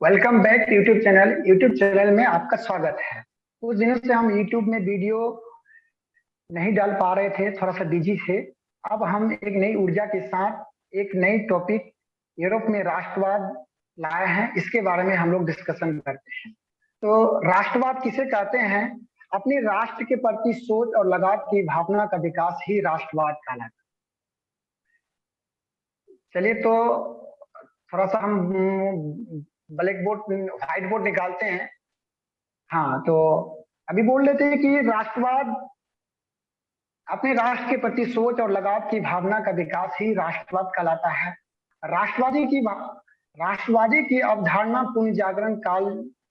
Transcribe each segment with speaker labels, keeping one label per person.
Speaker 1: Welcome back YouTube channel. YouTube channel में आपका स्वागत है। कुछ दिनों से हम यूट्यूब में वीडियो नहीं डाल पा रहे थे, थोड़ा सा बिजी थे। अब हम एक नई ऊर्जा के साथ एक नई टॉपिक यूरोप में राष्ट्रवाद लाए हैं। इसके बारे में हम लोग डिस्कशन करते हैं। तो राष्ट्रवाद किसे कहते हैं? अपने राष्ट्र के प्रति सोच और लगाव की भावना का विकास ही राष्ट्रवाद कहलाता है। चलिए तो थोड़ा सा हम ब्लैक बोर्ड व्हाइट बोर्ड निकालते हैं। हाँ, तो अभी बोल लेते हैं कि राष्ट्रवाद अपने राष्ट्र के प्रति सोच और लगाव की भावना का विकास ही राष्ट्रवाद कहलाता है। राष्ट्रवादी की राष्ट्रवादी की अवधारणा पुनः जागरण काल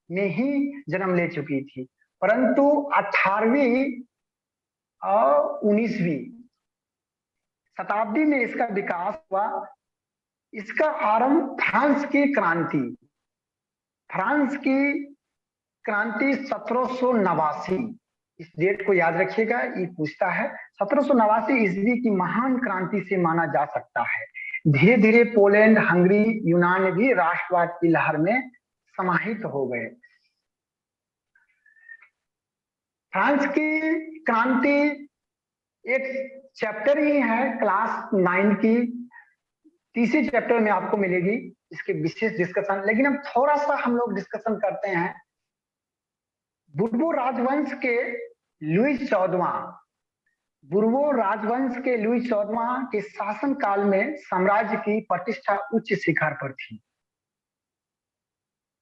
Speaker 1: में ही जन्म ले चुकी थी, परंतु 18वीं और 19वीं शताब्दी में इसका विकास हुआ। इसका आरंभ फ्रांस की क्रांति 1789, इस डेट को याद रखिएगा, ये पूछता है। 1789 ईस्वी की महान क्रांति से माना जा सकता है। धीरे धीरे पोलैंड, हंगरी, यूनान भी राष्ट्रवाद की लहर में समाहित हो गए। फ्रांस की क्रांति एक चैप्टर ही है, क्लास 9 की तीसरी चैप्टर में आपको मिलेगी इसके विशेष डिस्कशन। लेकिन अब थोड़ा सा हम लोग डिस्कशन करते हैं बुर्बो राजवंश के लुई 14वां के शासन काल में साम्राज्य की प्रतिष्ठा उच्च शिखर पर थी।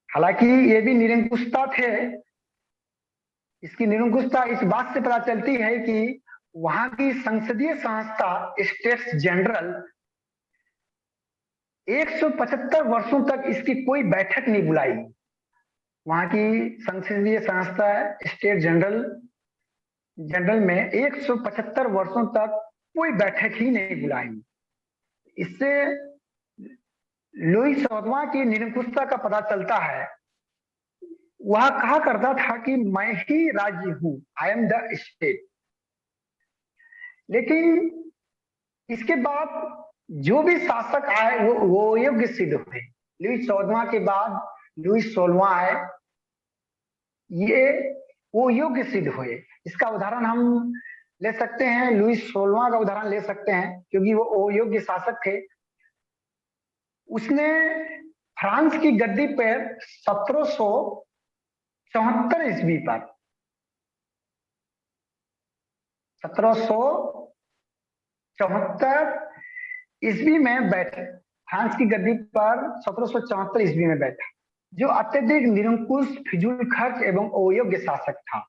Speaker 1: हालांकि ये भी निरंकुशता थे। इसकी निरंकुशता इस बात से पता चलती है कि वहां की संसदीय संस्था स्टेट्स जनरल 175 वर्षों तक इसकी कोई बैठक नहीं बुलाई। वहां की संसदीय संस्था स्टेट जनरल में 175 वर्षों तक कोई बैठक ही नहीं बुलाई। इससे लुई 14वां की निरंकुशता का पता चलता है। वह कहा करता था कि मैं ही राज्य हूं, आई एम द स्टेट। लेकिन इसके बाद जो भी शासक आए वो योग्य सिद्ध हुए। लुई 14वां के बाद लुई 16वां आए, ये वो योग्य सिद्ध हुए। इसका उदाहरण हम ले सकते हैं, लुई 16वां का उदाहरण ले सकते हैं, क्योंकि वो योग्य शासक थे। उसने फ्रांस की गद्दी पर 1774 ईस्वी पर 1774 ईस्वी में बैठे। फ्रांस की गद्दी पर 1774 ईस्वी में बैठा, जो अत्यधिक निरंकुश, फिजूल खर्च एवं अयोग्य शासक था।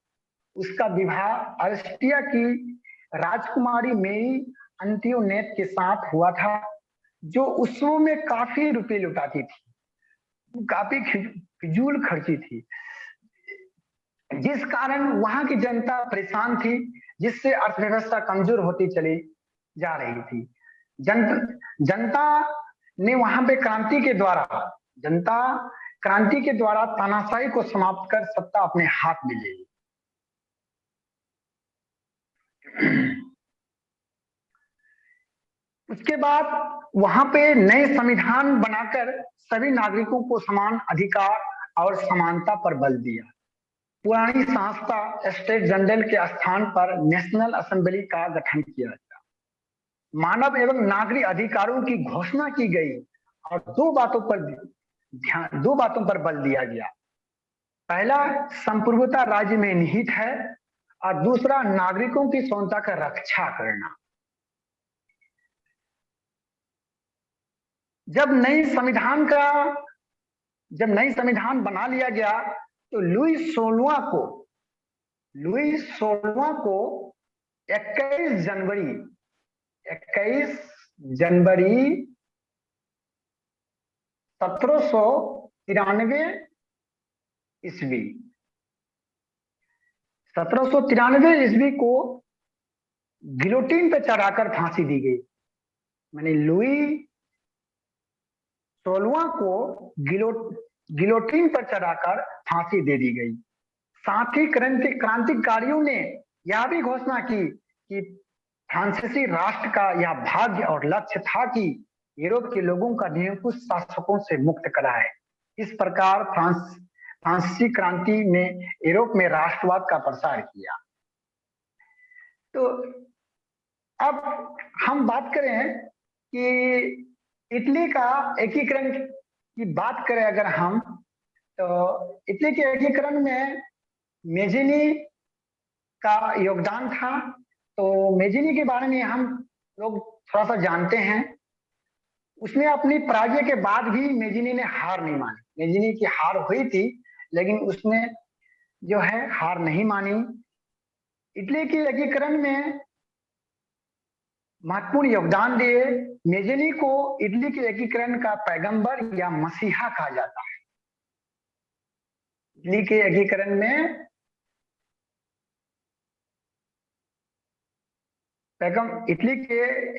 Speaker 1: उसका विवाह ऑस्ट्रिया की राजकुमारी मेरी अंतियोनेट के साथ हुआ था, जो उत्सवों में काफी रुपए लुटाती थी, काफी फिजूल खर्ची थी, जिस कारण वहां की जनता परेशान थी, जिससे अर्थव्यवस्था कमजोर होती चली जा रही थी। जनता ने वहां पे जनता क्रांति के द्वारा तानाशाही को समाप्त कर सत्ता अपने हाथ में ले ली। उसके बाद वहां पे नए संविधान बनाकर सभी नागरिकों को समान अधिकार और समानता पर बल दिया। पुरानी संस्था स्टेट जनरल के स्थान पर नेशनल असेंबली का गठन किया गया। मानव एवं नागरिक अधिकारों की घोषणा की गई और दो बातों पर बल दिया गया। पहला, संप्रभुता राज्य में निहित है, और दूसरा, नागरिकों की स्वतंत्रता का रक्षा करना। जब नई संविधान बना लिया गया तो लुई 16वां को 21 जनवरी 1793 ईस्वी 1793 ईस्वी को गिलोटिन पर चढ़ाकर फांसी दी गई। मैंने लुई 16वां को गिलोटिन पर चढ़ाकर फांसी दे दी गई। साथ ही क्रांतिकारियों ने यह भी घोषणा की कि फ्रांसीसी राष्ट्र का यह भाग्य और लक्ष्य था कि यूरोप के लोगों का निरंकुश शासकों से मुक्त कराए। इस प्रकार फ्रांसीसी क्रांति ने यूरोप में राष्ट्रवाद का प्रसार किया। तो अब हम बात करें कि इटली का एकीकरण की बात करें अगर हम, तो इटली के एकीकरण में मेजिनी का योगदान था। तो मेजिनी के बारे में हम लोग थोड़ा सा जानते हैं। उसने अपनी पराजय के बाद भी मेजिनी ने हार नहीं मानी। मेजिनी की हार हुई थी लेकिन उसने जो है हार नहीं मानी। इटली के एकीकरण में महत्वपूर्ण योगदान दिए। मेजिनी को इटली के एकीकरण का पैगंबर या मसीहा कहा जाता है। इटली के एकीकरण में इटली के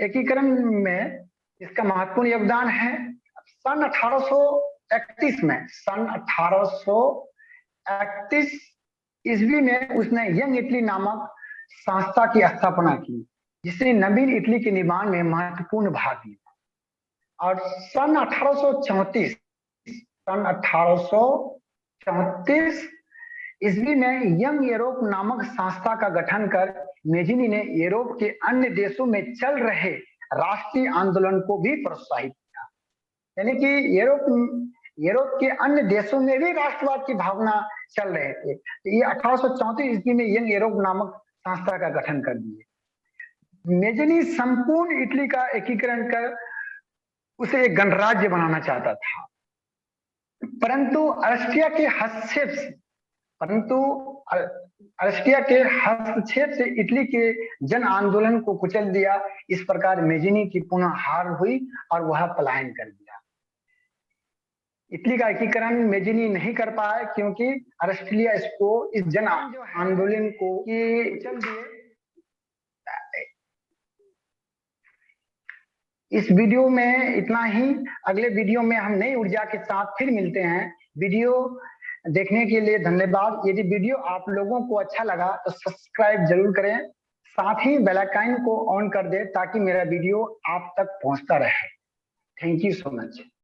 Speaker 1: एकीकरण में इसका महत्वपूर्ण योगदान है। सन 1831 में, सन 1831 ईस्वी में उसने यंग इटली नामक संस्था की स्थापना की, जिसने नवीन इटली के निर्माण में महत्वपूर्ण भाग लिया। और सन 1834 ईस्वी में यंग यूरोप नामक संस्था का गठन कर मेजिनी ने यूरोप के अन्य देशों में चल रहे राष्ट्रीय आंदोलन को भी प्रोत्साहित किया। यानी कि यूरोप के अन्य देशों में भी राष्ट्रवाद की भावना चल रहे थे। तो ये 1834 ईस्वी में यंग यूरोप नामक संस्था का गठन कर दिए। मेजिनी संपूर्ण इटली का एकीकरण कर उसे एक गणराज्य बनाना चाहता था, परंतु अरस्टिया के हस्तक्षेप से इटली के जन आंदोलन को कुचल दिया। इस प्रकार मेजिनी की पुनः हार हुई और वह पलायन कर दिया। इटली का एकीकरण मेजिनी नहीं कर पाया क्योंकि अरस्टिया इसको इस जन आंदोलन को कुचल दिए। इस वीडियो में इतना ही। अगले वीडियो में हम नई ऊर्जा के साथ फिर मिलते हैं। वीडियो देखने के लिए धन्यवाद। यदि वीडियो आप लोगों को अच्छा लगा तो सब्सक्राइब जरूर करें, साथ ही बेल आइकन को ऑन कर दें ताकि मेरा वीडियो आप तक पहुंचता रहे। Thank you so much.